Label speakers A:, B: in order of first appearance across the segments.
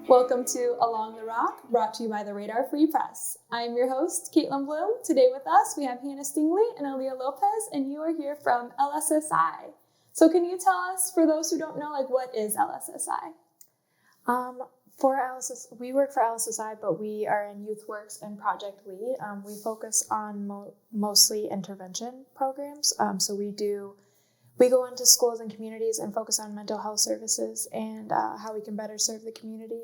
A: Welcome to Along the Rock, brought to you by the Radar Free Press. I'm your host, Kaitlyn Blum. Today with us, we have Hannah Stingley and Ahleah Lopez, and you are here from LSSI. So can you tell us, for those who don't know, what is LSSI?
B: We work for LSSI, but we are in Youth Works and Project Lead. We focus on mostly intervention programs. So we go into schools and communities and focus on mental health services and how we can better serve the community.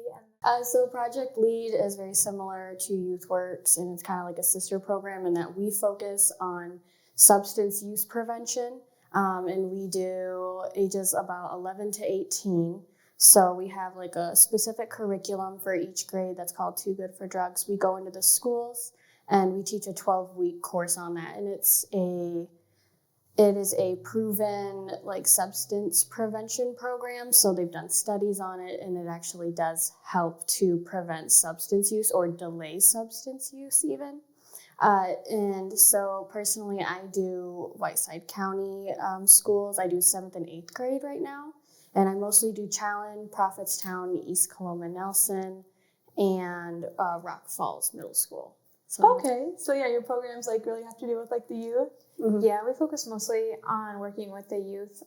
C: So Project Lead is very similar to Youth Works, and it's kind of like a sister program in that we focus on substance use prevention, and we do ages about 11 to 18. So we have a specific curriculum for each grade that's called Too Good for Drugs. We go into the schools and we teach a 12-week course on that, and it is a proven substance prevention program. So they've done studies on it, and it actually does help to prevent substance use or delay substance use even. And so personally, I do Whiteside County schools. I do 7th and 8th grade right now. And I mostly do Challen, Prophetstown, East Coloma, Nelson, and Rock Falls Middle School.
A: So your programs really have to do with the youth?
B: Mm-hmm. Yeah, we focus mostly on working with the youth.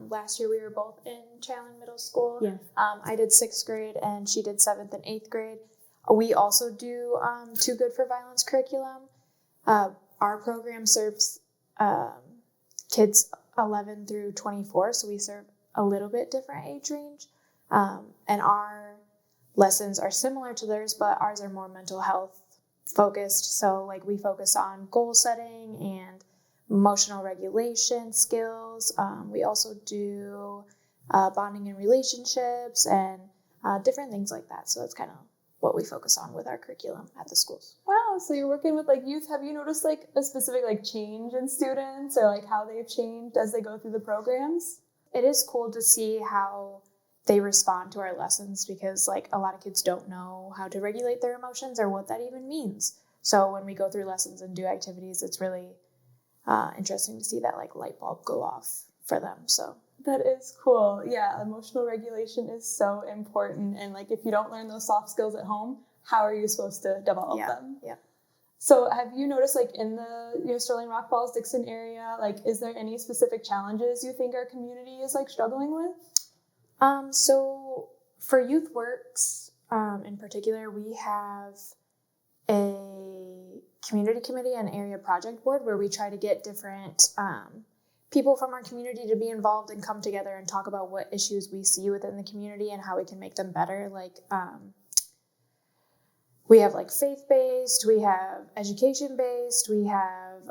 B: Last year we were both in Challen Middle School.
C: Yeah.
B: I did 6th grade and she did 7th and 8th grade. We also do Too Good for Violence curriculum. Our program serves kids 11 through 24, so we serve a little bit different age range. And our lessons are similar to theirs, but ours are more mental health focused. So we focus on goal setting and emotional regulation skills. We also do bonding in relationships and different things like that. So that's kind of what we focus on with our curriculum at the schools.
A: Wow, so you're working with youth. Have you noticed a specific change in students or how they've changed as they go through the programs?
B: It is cool to see how they respond to our lessons because a lot of kids don't know how to regulate their emotions or what that even means. So when we go through lessons and do activities, it's really interesting to see that light bulb go off for them. So
A: that is cool. Yeah, emotional regulation is so important. And if you don't learn those soft skills at home, how are you supposed to develop them?
B: Yeah.
A: So have you noticed in the Sterling, Rock Falls, Dixon area, is there any specific challenges you think our community is struggling with?
B: So for Youth Works in particular, we have a community committee and area project board where we try to get different people from our community to be involved and come together and talk about what issues we see within the community and how we can make them better. We have faith-based, we have education-based, we have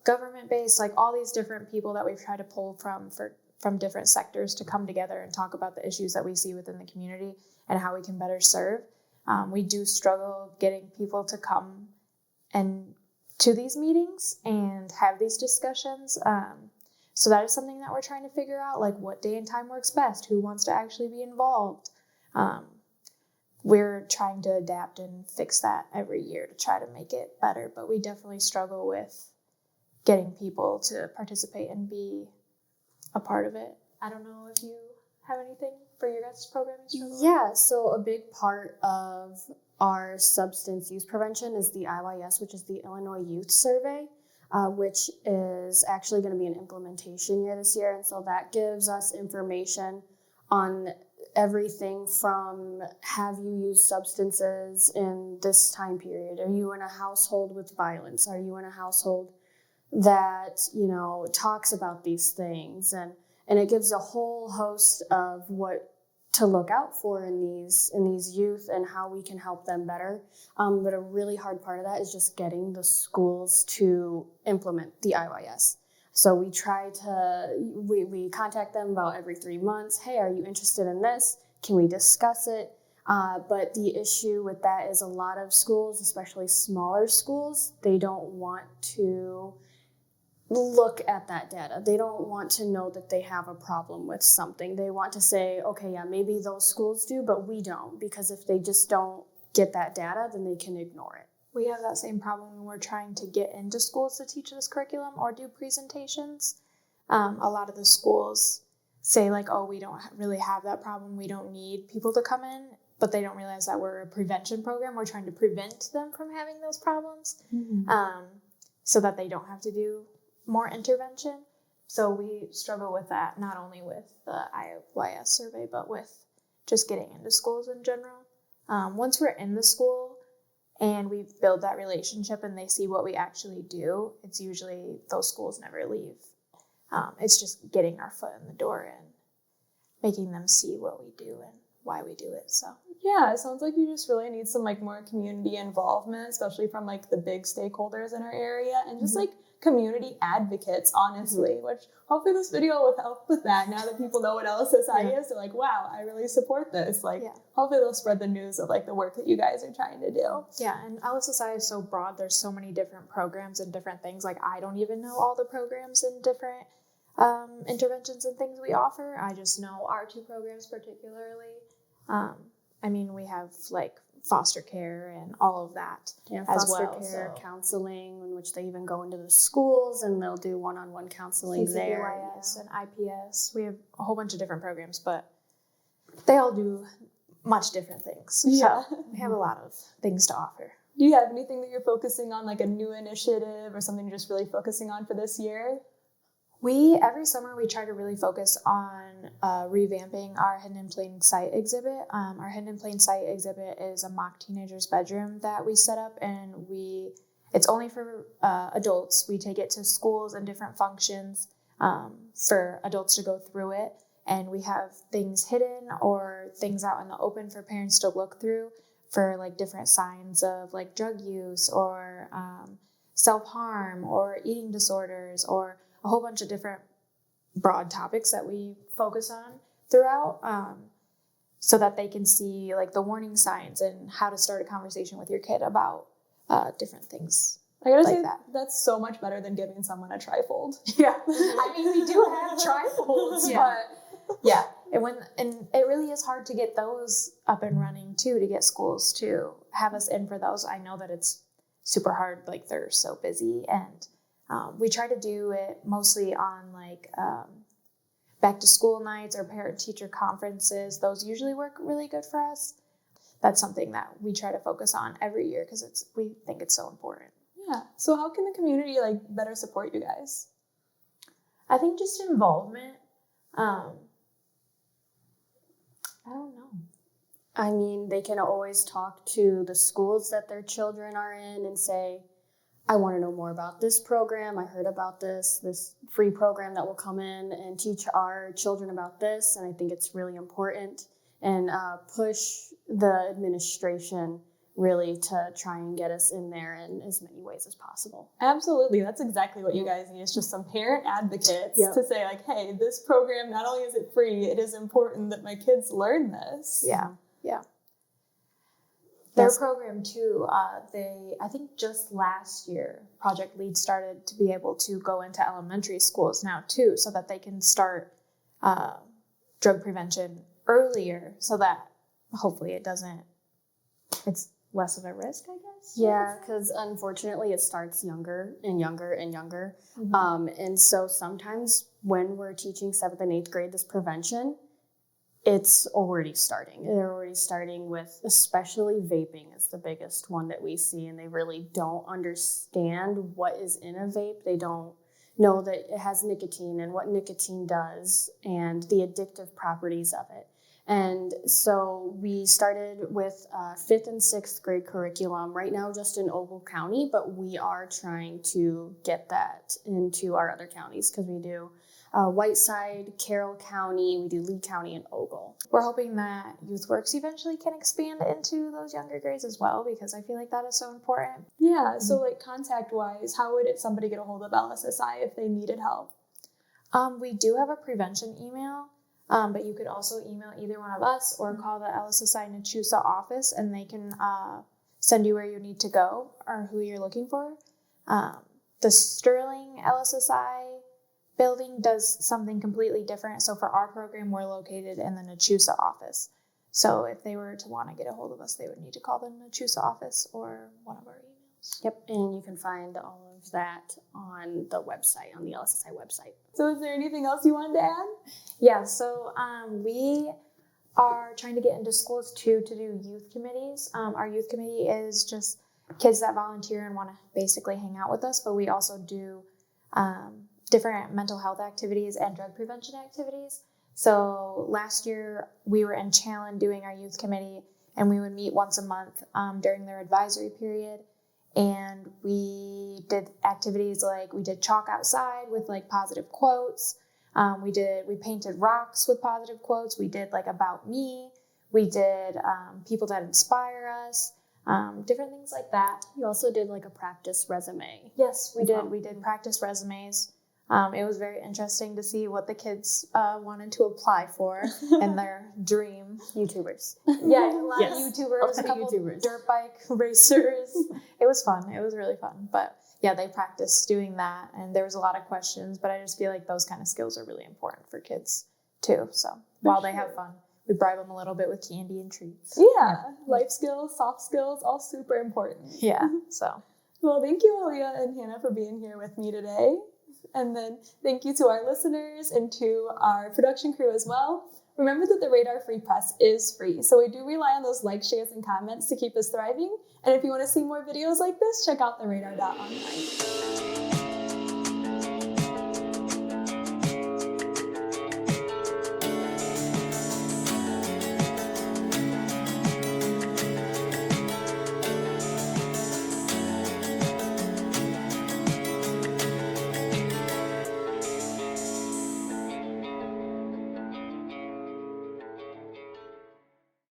B: government-based, all these different people that we've tried to pull from different sectors to come together and talk about the issues that we see within the community and how we can better serve. We do struggle getting people to come and to these meetings and have these discussions. So that is something that we're trying to figure out, what day and time works best, who wants to actually be involved. We're trying to adapt and fix that every year to try to make it better, but we definitely struggle with getting people to participate and be a part of it. I don't know if you have anything for your guys' program you struggle with?
C: Yeah, so a big part of our substance use prevention is the IYS, which is the Illinois Youth Survey, which is actually going to be an implementation year this year. And so that gives us information on everything from have you used substances in this time period? Are you in a household with violence? Are you in a household that, talks about these things? And it gives a whole host of what to look out for in these youth and how we can help them better. But a really hard part of that is just getting the schools to implement the IYS. So we we contact them about every 3 months. Hey, are you interested in this? Can we discuss it? But the issue with that is a lot of schools, especially smaller schools, they don't want to look at that data. They don't want to know that they have a problem with something. They want to say, okay, yeah, maybe those schools do, but we don't, because if they just don't get that data, then they can ignore it.
B: We have that same problem when we're trying to get into schools to teach this curriculum or do presentations. A lot of the schools say oh, we don't really have that problem. We don't need people to come in. but they don't realize that we're a prevention program. We're trying to prevent them from having those problems, so that they don't have to do more intervention. So we struggle with that, not only with the IYS survey, but with just getting into schools in general. Once we're in the school and we build that relationship and they see what we actually do, it's usually those schools never leave. It's just getting our foot in the door and making them see what we do and why we do it. So
A: yeah, it sounds like you just really need some like more community involvement, especially from like the big stakeholders in our area, and just like community advocates, honestly, which hopefully this video will help with that. Now that people know what LSSI is, they're like, wow, I really support this. Like, hopefully they'll spread the news of like the work that you guys are trying to do.
B: Yeah, and LSSI is so broad. There's so many different programs and different things. Like, I don't even know all the programs and different interventions and things we offer. I just know our 2 programs particularly. I mean, we have like foster care and all of that as well.
C: Foster care, counseling, in which they even go into the schools and they'll do one-on-one counseling there.
B: CCUIS and IPS. We have a whole bunch of different programs, but they all do much different things.
A: Yeah.
B: So we have a lot of things to offer.
A: Do you have anything that you're focusing on, like a new initiative or something you're just really focusing on for this year?
B: Every summer, we try to really focus on revamping our Hidden in Plain Sight exhibit. Our Hidden in Plain Sight exhibit is a mock teenager's bedroom that we set up, and it's only for adults. We take it to schools and different functions for adults to go through it, and we have things hidden or things out in the open for parents to look through for like different signs of like drug use or self-harm or eating disorders or a whole bunch of different broad topics that we focus on throughout, so that they can see like the warning signs and how to start a conversation with your kid about different things.
A: I gotta
B: like
A: say,
B: that.
A: That's so much better than giving someone a trifold.
B: Yeah. I mean, we do have trifolds, but yeah. And it really is hard to get those up and running too, to get schools to have us in for those. I know that it's super hard, like they're so busy, and we try to do it mostly on like back to school nights or parent teacher conferences. Those usually work really good for us. That's something that we try to focus on every year because we think it's so important.
A: Yeah. So how can the community like better support you guys?
B: I think just involvement. I don't know.
C: I mean, they can always talk to the schools that their children are in and say, I want to know more about this program. I heard about this free program that will come in and teach our children about this. And I think it's really important, and push the administration really to try and get us in there in as many ways as possible.
A: Absolutely. That's exactly what you guys need. It's just some parent advocates to say like, hey, this program, not only is it free, it is important that my kids learn this.
B: Yeah. Their program too, I think just last year, Project LEAD started to be able to go into elementary schools now too, so that they can start drug prevention earlier, so that hopefully it's less of a risk, I guess.
C: Yeah, because unfortunately it starts younger and younger and younger. And so sometimes when we're teaching 7th and 8th grade this prevention, it's already starting. They're already starting with, especially vaping is the biggest one that we see, and they really don't understand what is in a vape. They don't know that it has nicotine and what nicotine does and the addictive properties of it. And so we started with 5th and 6th grade curriculum right now just in Ogle County, but we are trying to get that into our other counties because we do Whiteside, Carroll County, we do Lee County, and Ogle.
B: We're hoping that YouthWorks eventually can expand into those younger grades as well, because I feel like that is so important.
A: Yeah, so like contact-wise, how would somebody get a hold of LSSI if they needed help?
B: We do have a prevention email, but you could also email either one of us or call the LSSI Nachusa office, and they can send you where you need to go or who you're looking for. The Sterling LSSI building does something completely different. So for our program, we're located in the Nachusa office. So if they were to want to get a hold of us, they would need to call the Nachusa office or one of our emails.
C: Yep, and you can find all of that on the website, on the LSSI website.
A: So is there anything else you wanted to add?
B: Yeah, so we are trying to get into schools too to do youth committees. Our youth committee is just kids that volunteer and want to basically hang out with us, but we also do different mental health activities and drug prevention activities. So last year we were in Challen doing our youth committee, and we would meet once a month during their advisory period. And we did activities like we did chalk outside with like positive quotes. We painted rocks with positive quotes. We did like about me. We did people that inspire us, different things like that.
C: You also did like a practice resume.
B: Yes, we did. We did practice resumes. It was very interesting to see what the kids wanted to apply for and their dream.
C: YouTubers.
B: Yeah, a lot
C: Yes.
B: of YouTubers, a couple
C: YouTubers.
B: dirt bike racers. It was fun. It was really fun. But yeah, they practiced doing that, and there was a lot of questions, but I just feel like those kind of skills are really important for kids too. So while they have fun, we bribe them a little bit with candy and treats.
A: Yeah, life skills, soft skills, all super important.
B: Yeah, so.
A: Well, thank you, Ahleah and Hannah, for being here with me today. And then thank you to our listeners and to our production crew as well. Remember that the Radar Free Press is free, so we do rely on those likes, shares, and comments to keep us thriving. And if you want to see more videos like this, check out theradar.online.